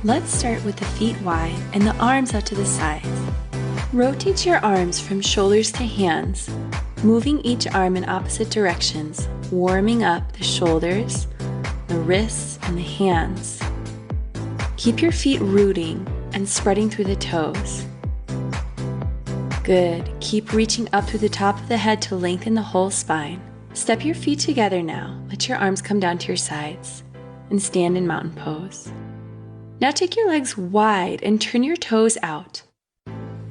Let's start with the feet wide and the arms out to the sides. Rotate your arms from shoulders to hands, moving each arm in opposite directions, warming up the shoulders, the wrists, and the hands. Keep your feet rooting and spreading through the toes. Good. Keep reaching up through the top of the head to lengthen the whole spine. Step your feet together now. Let your arms come down to your sides and stand in mountain pose. Now take your legs wide and turn your toes out.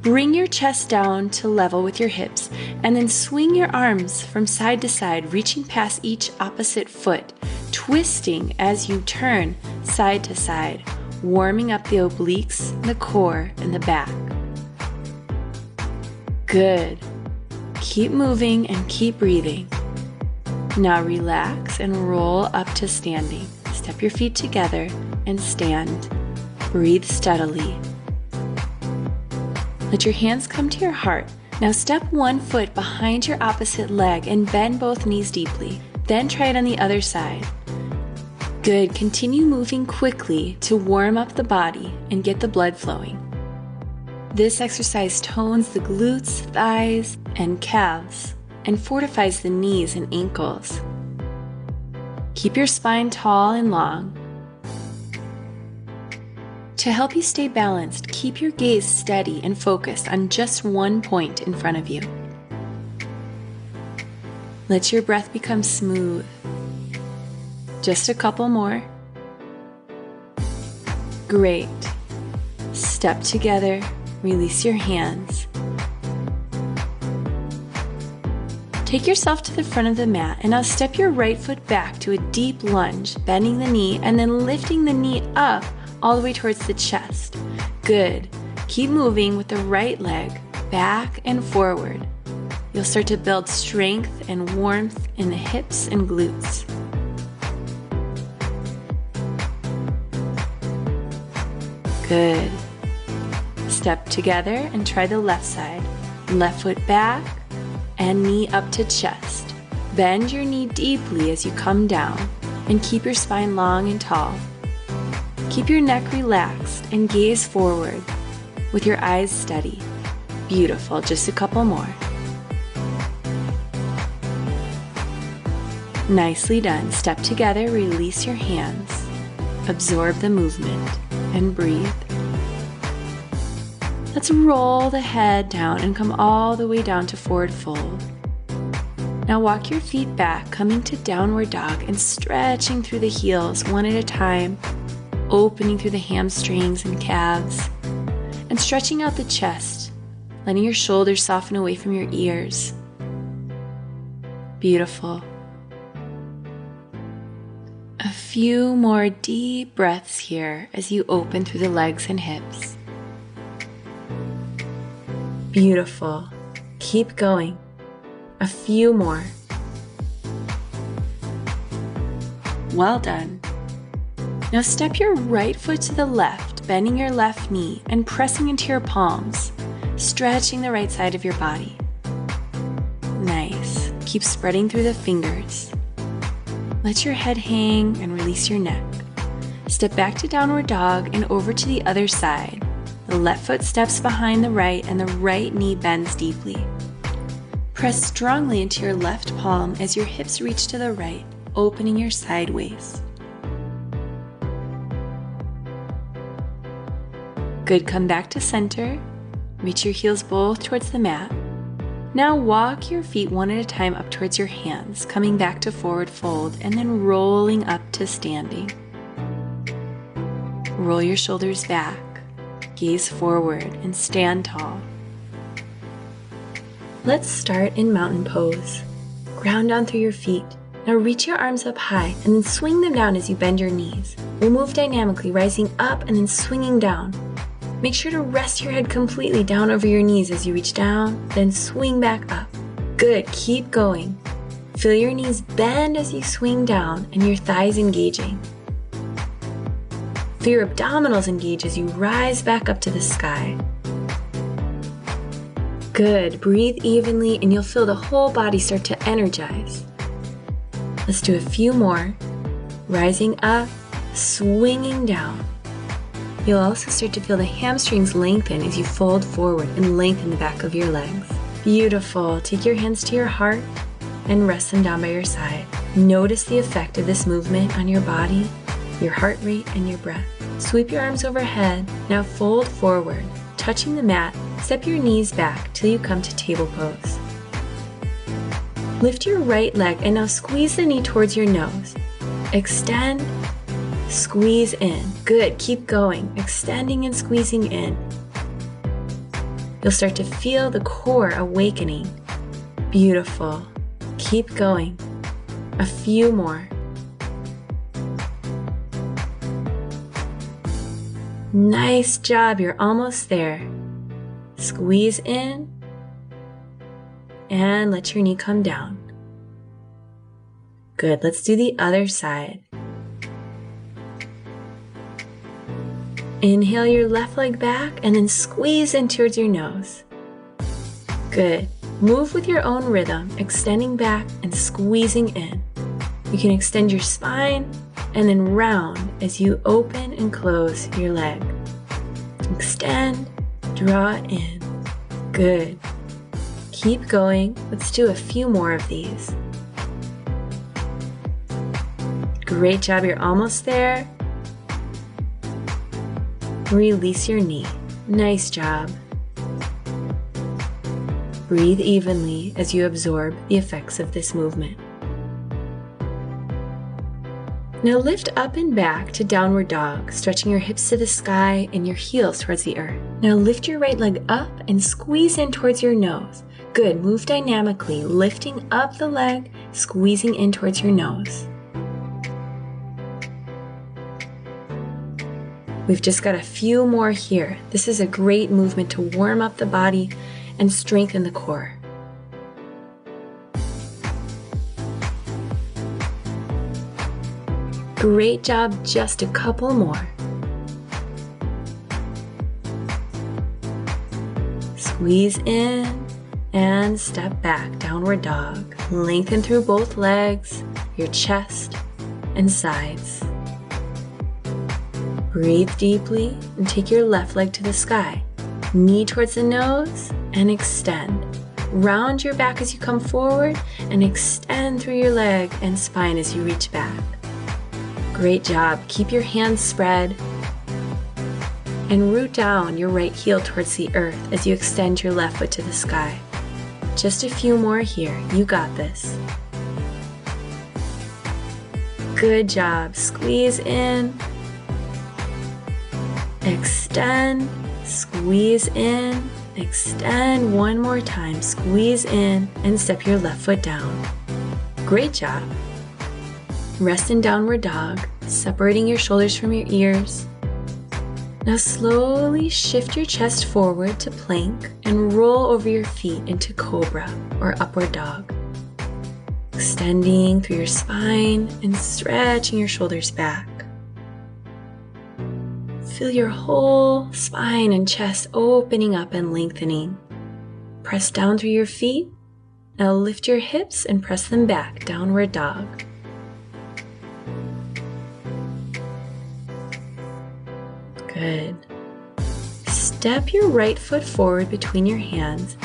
Bring your chest down to level with your hips and then swing your arms from side to side, reaching past each opposite foot, twisting as you turn side to side, warming up the obliques, the core, and the back. Good. Keep moving and keep breathing. Now relax and roll up to standing. Step your feet together and stand. Breathe steadily. Let your hands come to your heart. Now step one foot behind your opposite leg and bend both knees deeply. Then try it on the other side. Good. Continue moving quickly to warm up the body and get the blood flowing. This exercise tones the glutes, thighs, and calves and fortifies the knees and ankles. Keep your spine tall and long. To help you stay balanced, keep your gaze steady and focused on just one point in front of you. Let your breath become smooth. Just a couple more. Great. Step together, release your hands. Take yourself to the front of the mat and now step your right foot back to a deep lunge, bending the knee and then lifting the knee up all the way towards the chest. Good. Keep moving with the right leg back and forward. You'll start to build strength and warmth in the hips and glutes. Good. Step together and try the left side. Left foot back and knee up to chest. Bend your knee deeply as you come down and keep your spine long and tall. Keep your neck relaxed and gaze forward with your eyes steady. Beautiful. Just a couple more. Nicely done. Step together, release your hands. Absorb the movement and breathe. Let's roll the head down and come all the way down to forward fold. Now walk your feet back, coming to downward dog and stretching through the heels one at a time, opening through the hamstrings and calves, and stretching out the chest, letting your shoulders soften away from your ears. Beautiful. A few more deep breaths here as you open through the legs and hips. Beautiful. Keep going. A few more. Well done. Now step your right foot to the left, bending your left knee and pressing into your palms, stretching the right side of your body. Nice. Keep spreading through the fingers. Let your head hang and release your neck. Step back to downward dog and over to the other side. The left foot steps behind the right and the right knee bends deeply. Press strongly into your left palm as your hips reach to the right, opening your side waist. Good. Come back to center. Reach your heels both towards the mat. Now walk your feet one at a time up towards your hands, coming back to forward fold and then rolling up to standing. Roll your shoulders back, gaze forward, and stand tall. Let's start in mountain pose. Ground down through your feet. Now reach your arms up high and then swing them down as you bend your knees. We'll move dynamically, rising up and then swinging down. Make sure to rest your head completely down over your knees as you reach down, then swing back up. Good. Keep going. Feel your knees bend as you swing down and your thighs engaging. Feel your abdominals engage as you rise back up to the sky. Good. Breathe evenly and you'll feel the whole body start to energize. Let's do a few more. Rising up, swinging down. You'll also start to feel the hamstrings lengthen as you fold forward and lengthen the back of your legs. Beautiful. Take your hands to your heart and rest them down by your side. Notice the effect of this movement on your body, your heart rate, and your breath. Sweep your arms overhead. Now fold forward, touching the mat. Step your knees back till you come to table pose. Lift your right leg and now squeeze the knee towards your nose. Extend, squeeze in. Good, keep going, extending and squeezing in. You'll start to feel the core awakening. Beautiful. Keep going. A few more. Nice job, you're almost there. Squeeze in and let your knee come down. Good, let's do the other side. Inhale your left leg back and then squeeze in towards your nose. Good. Move with your own rhythm, extending back and squeezing in. You can extend your spine and then round as you open and close your leg. Extend, draw in. Good. Keep going. Let's do a few more of these. Great job, you're almost there. Release your knee. Nice job. Breathe evenly as you absorb the effects of this movement. Now lift up and back to downward dog, stretching your hips to the sky and your heels towards the earth. Now lift your right leg up and squeeze in towards your nose. Good, move dynamically, lifting up the leg, squeezing in towards your nose. We've just got a few more here. This is a great movement to warm up the body and strengthen the core. Great job, just a couple more. Squeeze in and step back, downward dog. Lengthen through both legs, your chest and sides. Breathe deeply and take your left leg to the sky. Knee towards the nose and extend. Round your back as you come forward and extend through your leg and spine as you reach back. Great job. Keep your hands spread and root down your right heel towards the earth as you extend your left foot to the sky. Just a few more here. You got this. Good job. Squeeze in. Extend. Squeeze in. Extend one more time. Squeeze in and step your left foot down. Great job. Rest in downward dog, separating your shoulders from your ears. Now slowly shift your chest forward to plank and roll over your feet into cobra or upward dog. Extending through your spine and stretching your shoulders back. Feel your whole spine and chest opening up and lengthening. Press down through your feet. Now lift your hips and press them back, downward dog. Good. Step your right foot forward between your hands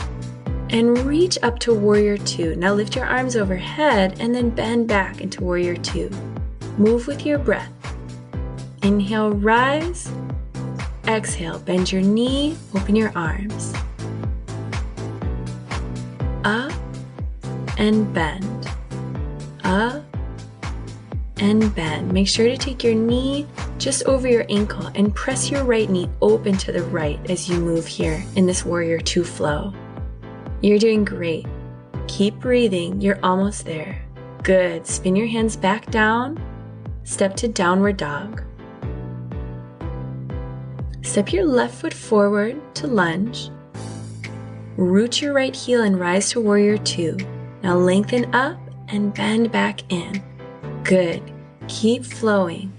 and reach up to Warrior Two. Now lift your arms overhead and then bend back into Warrior Two. Move with your breath. Inhale, rise. Exhale, bend your knee, open your arms. Up and bend. Up and bend. Make sure to take your knee just over your ankle and press your right knee open to the right as you move here in this Warrior Two flow. You're doing great. Keep breathing. You're almost there. Good. Spin your hands back down. Step to downward dog. Step your left foot forward to lunge. Root your right heel and rise to Warrior Two. Now lengthen up and bend back in. Good. Keep flowing.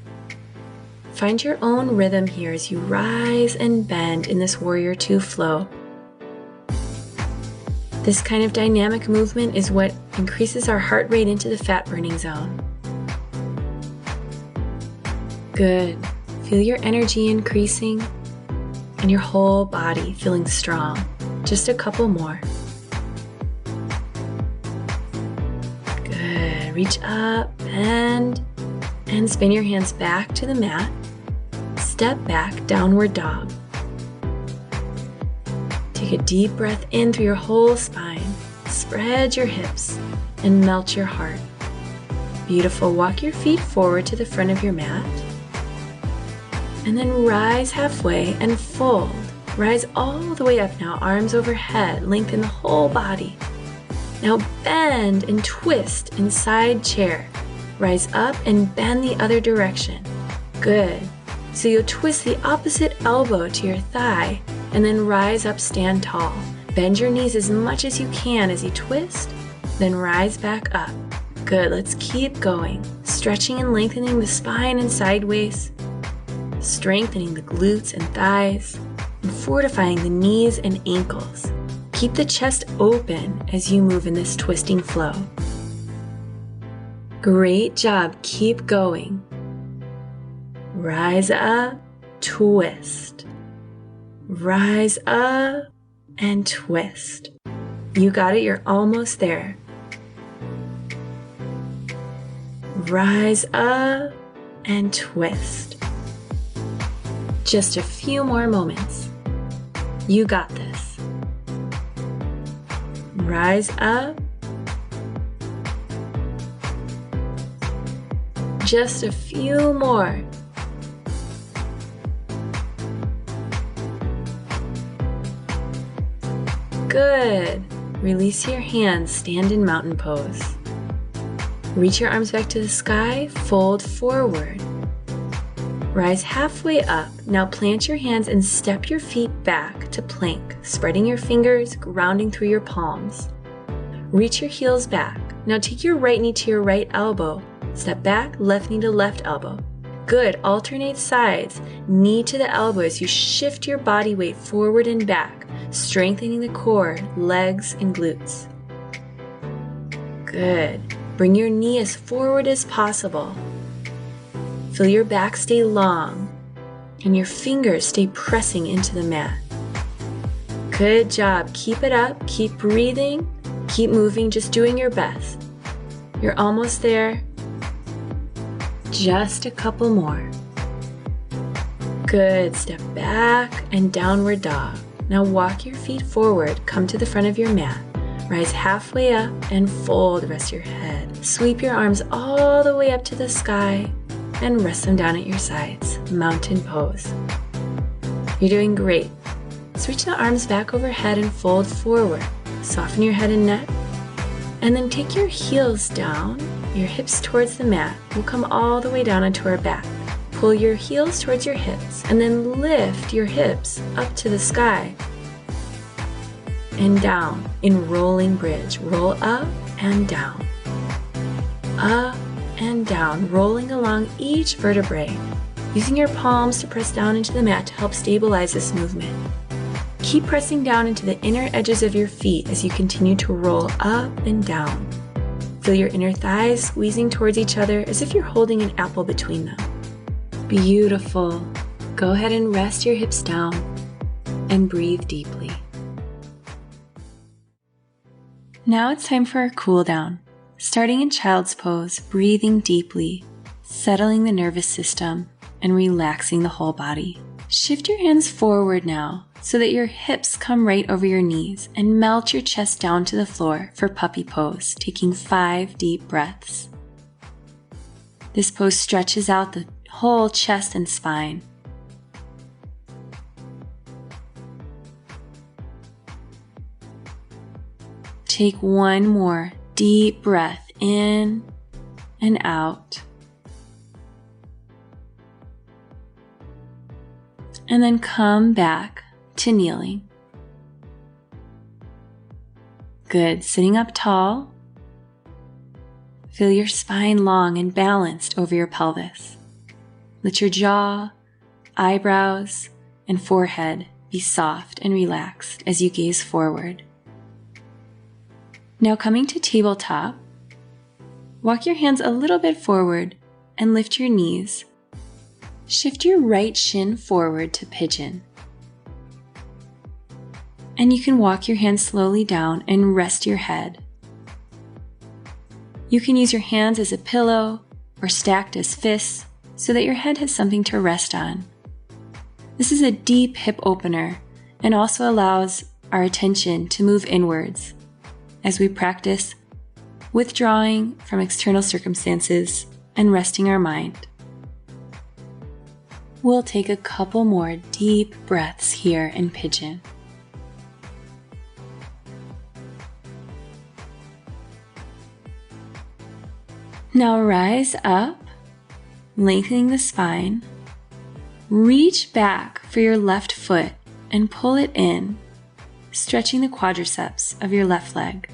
Find your own rhythm here as you rise and bend in this Warrior Two flow. This kind of dynamic movement is what increases our heart rate into the fat burning zone. Good. Feel your energy increasing and your whole body feeling strong. Just a couple more. Good. Reach up, bend, and spin your hands back to the mat. Step back, downward dog. Take a deep breath in through your whole spine. Spread your hips and melt your heart. Beautiful. Walk your feet forward to the front of your mat. And then rise halfway and fold. Rise all the way up now, arms overhead, lengthen the whole body. Now bend and twist in side chair. Rise up and bend the other direction. Good. So you'll twist the opposite elbow to your thigh and then rise up, stand tall. Bend your knees as much as you can as you twist, then rise back up. Good, let's keep going. Stretching and lengthening the spine and sideways, strengthening the glutes and thighs, and fortifying the knees and ankles. Keep the chest open as you move in this twisting flow. Great job, keep going. Rise up, twist. Rise up and twist. You got it, you're almost there. Rise up and twist. Just a few more moments. You got this. Rise up. Just a few more. Good. Release your hands, stand in mountain pose. Reach your arms back to the sky, fold forward. Rise halfway up. Now plant your hands and step your feet back to plank, spreading your fingers, grounding through your palms. Reach your heels back. Now take your right knee to your right elbow. Step back, left knee to left elbow. Good. Alternate sides. Knee to the elbow as you shift your body weight forward and back, strengthening the core, legs, and glutes. Good. Bring your knee as forward as possible. Feel your back stay long and your fingers stay pressing into the mat. Good job. Keep it up. Keep breathing. Keep moving. Just doing your best. You're almost there. Just a couple more. Good. Step back and downward dog. Now walk your feet forward. Come to the front of your mat. Rise halfway up and fold. Rest your head. Sweep your arms all the way up to the sky and rest them down at your sides. Mountain pose. You're doing great. Let's reach the arms back overhead and fold forward. Soften your head and neck. And then take your heels down, your hips towards the mat. We'll come all the way down onto our back. Pull your heels towards your hips and then lift your hips up to the sky and down in rolling bridge. Roll up and down. Up and down, rolling along each vertebrae, using your palms to press down into the mat to help stabilize this movement. Keep pressing down into the inner edges of your feet as you continue to roll up and down. Feel your inner thighs squeezing towards each other as if you're holding an apple between them. Beautiful. Go ahead and rest your hips down and breathe deeply. Now it's time for our cool down. Starting in child's pose, breathing deeply, settling the nervous system, and relaxing the whole body. Shift your hands forward now so that your hips come right over your knees and melt your chest down to the floor for puppy pose, taking 5 deep breaths. This pose stretches out the whole chest and spine. Take one more deep breath in and out. And then come back to kneeling. Good. Sitting up tall. Feel your spine long and balanced over your pelvis. Let your jaw, eyebrows, and forehead be soft and relaxed as you gaze forward. Now coming to tabletop, walk your hands a little bit forward and lift your knees. Shift your right shin forward to pigeon. And you can walk your hands slowly down and rest your head. You can use your hands as a pillow or stacked as fists so that your head has something to rest on. This is a deep hip opener and also allows our attention to move inwards as we practice withdrawing from external circumstances and resting our mind. We'll take a couple more deep breaths here in pigeon. Now rise up, lengthening the spine. Reach back for your left foot and pull it in, stretching the quadriceps of your left leg.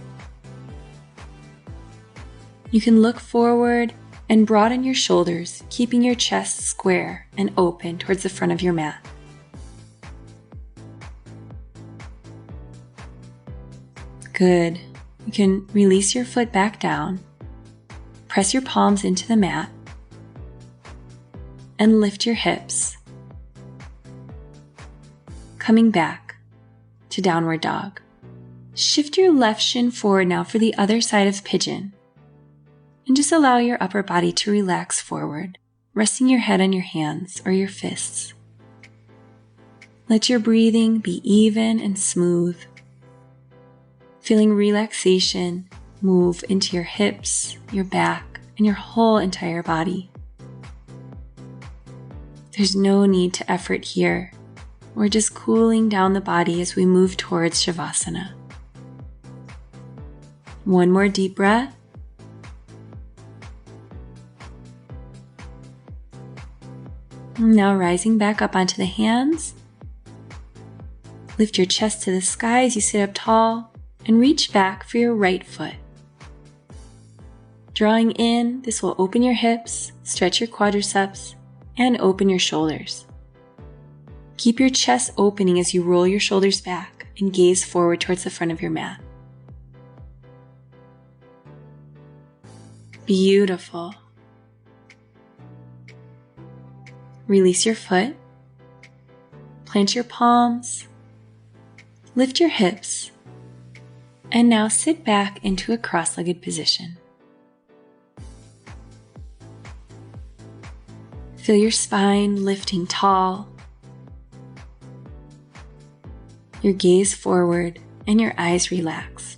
You can look forward and broaden your shoulders, keeping your chest square and open towards the front of your mat. Good. You can release your foot back down, press your palms into the mat, and lift your hips, coming back to downward dog. Shift your left shin forward now for the other side of pigeon. And just allow your upper body to relax forward, resting your head on your hands or your fists. Let your breathing be even and smooth. Feeling relaxation move into your hips, your back, and your whole entire body. There's no need to effort here. We're just cooling down the body as we move towards Shavasana. One more deep breath. Now rising back up onto the hands. Lift your chest to the sky as you sit up tall and reach back for your right foot. Drawing in, this will open your hips, stretch your quadriceps, and open your shoulders. Keep your chest opening as you roll your shoulders back and gaze forward towards the front of your mat. Beautiful. Release your foot, plant your palms, lift your hips, and now sit back into a cross-legged position. Feel your spine lifting tall, your gaze forward, and your eyes relaxed.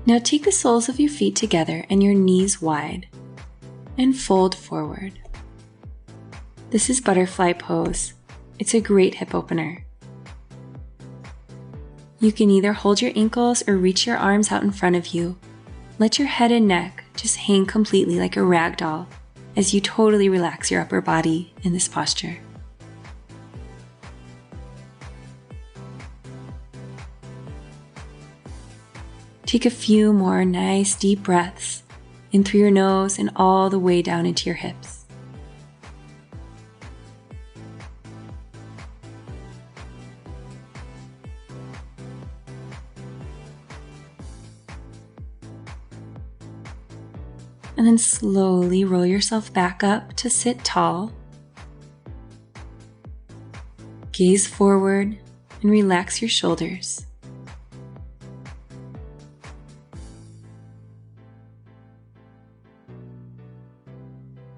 Now take the soles of your feet together and your knees wide, and fold forward. This is butterfly pose. It's a great hip opener. You can either hold your ankles or reach your arms out in front of you. Let your head and neck just hang completely like a rag doll as you totally relax your upper body in this posture. Take a few more nice deep breaths in through your nose and all the way down into your hips. And then slowly roll yourself back up to sit tall. Gaze forward and relax your shoulders.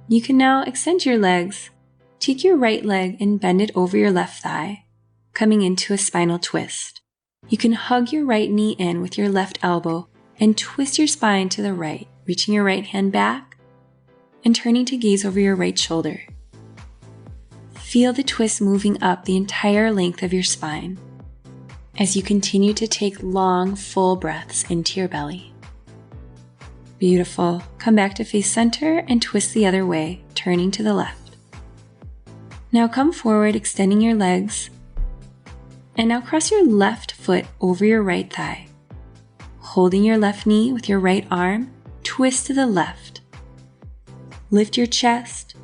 You can now extend your legs. Take your right leg and bend it over your left thigh, coming into a spinal twist. You can hug your right knee in with your left elbow and twist your spine to the right, reaching your right hand back and turning to gaze over your right shoulder. Feel the twist moving up the entire length of your spine as you continue to take long, full breaths into your belly. Beautiful. Come back to face center and twist the other way, turning to the left. Now come forward, extending your legs. And now cross your left foot over your right thigh. Holding your left knee with your right arm, twist to the left. Lift your chest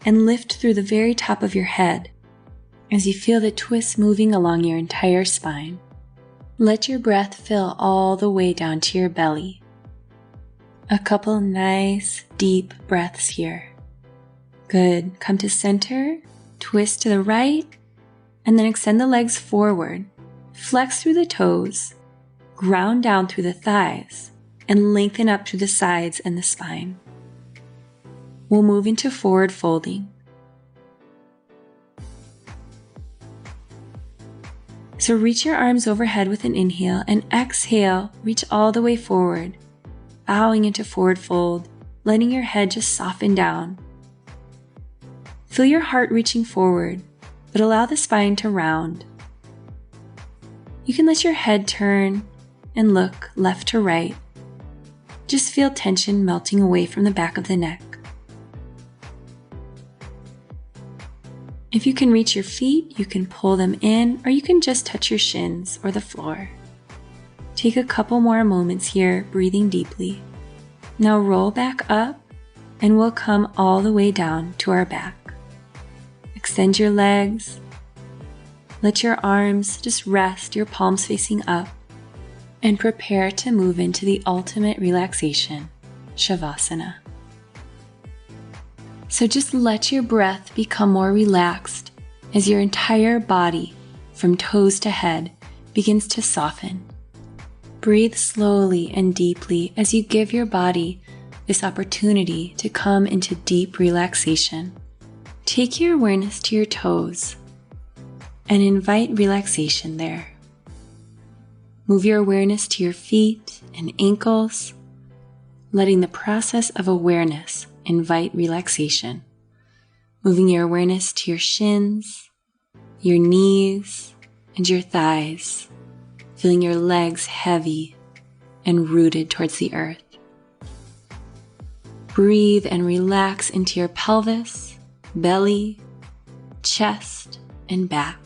and lift through the very top of your head as you feel the twist moving along your entire spine. Let your breath fill all the way down to your belly. A couple nice, deep breaths here. Good. Come to center, twist to the right, and then extend the legs forward. Flex through the toes, ground down through the thighs, and lengthen up through the sides and the spine. We'll move into forward folding. So reach your arms overhead with an inhale, and exhale, reach all the way forward, bowing into forward fold, letting your head just soften down. Feel your heart reaching forward, but allow the spine to round. You can let your head turn and look left to right. Just feel tension melting away from the back of the neck. If you can reach your feet, you can pull them in, or you can just touch your shins or the floor. Take a couple more moments here, breathing deeply. Now roll back up, and we'll come all the way down to our back. Extend your legs. Let your arms just rest, your palms facing up, and prepare to move into the ultimate relaxation, Shavasana. So just let your breath become more relaxed as your entire body, from toes to head, begins to soften. Breathe slowly and deeply as you give your body this opportunity to come into deep relaxation. Take your awareness to your toes and invite relaxation there. Move your awareness to your feet and ankles, letting the process of awareness invite relaxation. Moving your awareness to your shins, your knees, and your thighs, feeling your legs heavy and rooted towards the earth. Breathe and relax into your pelvis, belly, chest, and back.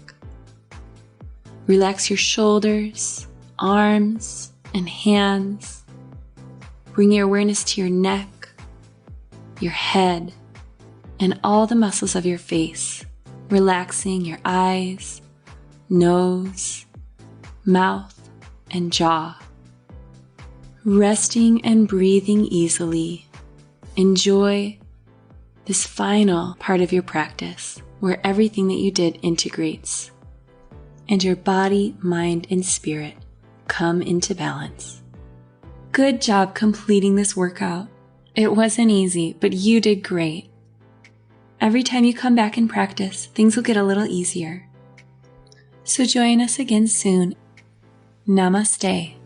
Relax your shoulders, arms, and hands. Bring your awareness to your neck, your head, and all the muscles of your face, relaxing your eyes, nose, mouth, and jaw. Resting and breathing easily, enjoy this final part of your practice where everything that you did integrates and your body, mind, and spirit come into balance. Good job completing this workout. It wasn't easy, but you did great. Every time you come back and practice, things will get a little easier. So join us again soon. Namaste.